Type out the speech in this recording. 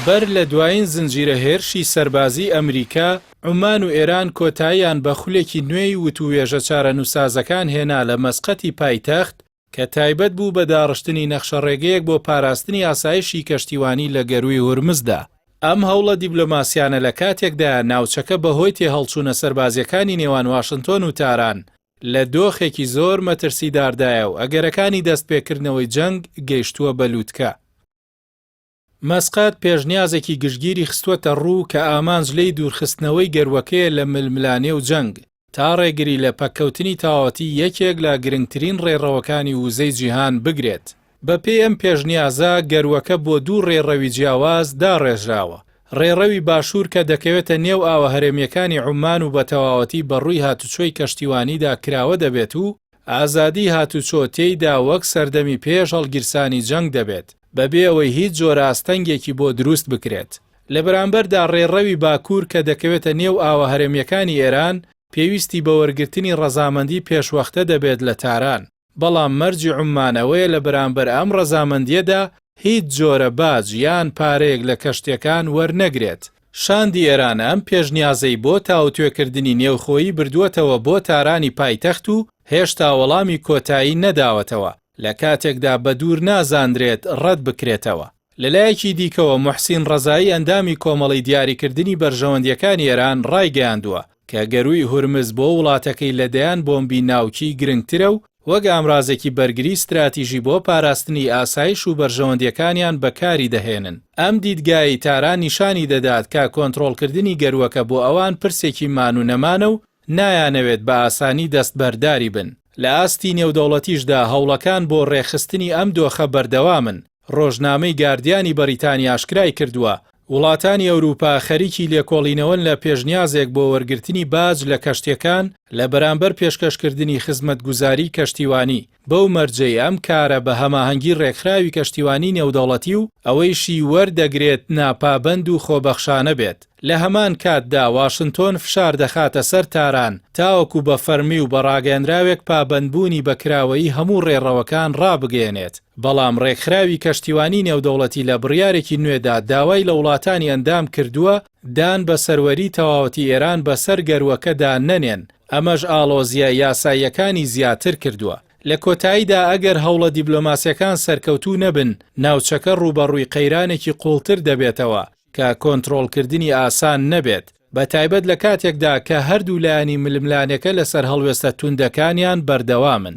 بەر لە دوایین زنجیرە هێرشی سەربازی ئەمریکا، عومان و ئێران کۆتاییان بە خولێکی نوێی وتووێژە چارەنووسازەکان هێنا لە مەسقەتی پایتەخت کە تایبەت بوو بە داڕشتنی نەخشەڕێگەیەک بۆ پاراستنی ئاسایشی کەشتیوانی لە گەروی هورمزدا. ئەم هەوڵە دیبلۆماسیانە لە کاتێکدا ناوچەکە بەهۆی تێهەڵچوونە سەربازیەکانی نێوان واشنتۆن و تاران لە دۆخێکی زۆر مەترسیداردایە و ئەگەرەکانی دەستپێکردنەوەی جەنگ گەیشتووە بەلووتکە. مەسقەت پێشنیازێکی گشتگیری خستووەتە ڕوو کە ئامانج لەی دوورخستنەوەی گەروەکەیە لە ململانێ و جەنگ تا ڕێگری لە پەککەوتنی تاواتی یەکێک لە گرنگترین ڕێڕەوەکانی وزەی جیهان بگرێت. بە پێی ئەم پێشنیازە گەروەکە بۆ دوو ڕێڕەوی جیاواز داڕێژراوە. ڕێڕەوی باشوور کە دەکەوێتە نێو ئاوە هەرێمیەکانی عومان و بە تەواوەتی بەڕووی هاتوچۆی کەشتیوانیدا کراوە دەبێت و ئازادی هاتوچۆ تێیدا وەک سەردەمی پێش هەڵگیرسانی جەنگ دەبێت بەبێ ئەوەی هیچ جۆرە ئاستەنگێکی بۆ دروست بکرێت. لە بەرامبەردا ڕێڕەوی باکوور کە دەکەوێتە نێو ئاوە هەرێمیەکانی ئێران پێویستی بە وەرگرتنی ڕەزامەندی پێشوەختە دەبێت لە تاران. بەڵام مەرجی عومانەوەیە لە بەرامبەر ئەم ڕەزامەندیەدا هیچ جۆرە باج یان پارەیەک لە کەشتیەکان وەرنەگرێت. شاندی ئێران ئەم پێشنیازەی بۆ تاوتوێکردنی نێوخۆیی بردووەتەوە بۆ تارانی پایتەخت و هێشتا وەڵامی کۆتایی نەداوەتەوە لە کاتێکدا بە دوور نازاندرێت ڕەت بکرێتەوە. لەلایەکی دیکەوە موحسین ڕەزایی ئەندامی کۆمەڵی دیاریکردنی بەرژەوەندیەکانی ئێران ڕایگەیاندووە کە گەروی هورمز بۆ وڵاتەکەی لەدەیان بۆمبی ناوکی گرنگترە و وەک ئامرازێکی بەرگری استراتیژی بۆ پاراستنی ئاسایش و بەرژەوەندیەکانیان بەکاری دەهێنن. ئەم دیدگایی تاران نیشانی دەدات کە کۆنتڕۆڵکردنی گەروەکە بۆ ئەوان پرسێکی مان و نەمانە و نایانەوێت بە ئاسانی دەستبەرداری بن. لە ئاستی نێودەوڵەتیشدا هەوڵەکان بۆ ڕێخستنی ئەم دۆخە بەردەوامن. ڕۆژنامەی گاردیانی بەریتانی ئاشکرای کردووە وڵاتانی ئەوروپا خەریکی لێکۆڵینەوەن لە پێشنیازێک بۆ وەرگرتنی باج لە کەشتیەکان لە بەرامبەر پێشکەشکردنی خزمەتگوزاری کەشتیوانی. بەو مەرجەی ئەم کارە بە هەماهەنگی ڕێکخراوی کەشتیوانی نێودەوڵەتی و ئەوەیشی وەردەگرێت ناپابەند و خۆبەخشانە بێت. لە هەمان کاتدا واشنتۆن فشار دەخاتە سەر تاران تاوەکو بە فەرمی و بەڕاگەیەنراوێک پابەندبوونی بەکراوەیی هەموو ڕێڕەوەکان ڕابگەێنێت. بەڵام ڕێکخراوی کەشتیوانی نێودەوڵەتی لە بڕیارێکی نوێدا داوای لە وڵاتانی ئەندام کردووە دان بە سەروەری تەواوەتی ئێران بەسەر گەروەکەدا نەنێن. ئەمەش ئاڵۆزیە یاساییەکانی زیاتر کردووە. لە کۆتاییدا ئەگەر هەوڵە دیبلۆماسیەکان سەرکەوتوو نەبن ناوچەکە ڕوبەڕووی قەیرانێکی قوڵتر دەبێتەوە کە کۆنتڕۆڵکردنی ئاسان نەبێت. بە تایبەت لە کاتێکدا کە هەردوو لایانی ململانەکە لەسەر هەڵوێستە توندەکانیان بەردەوامن.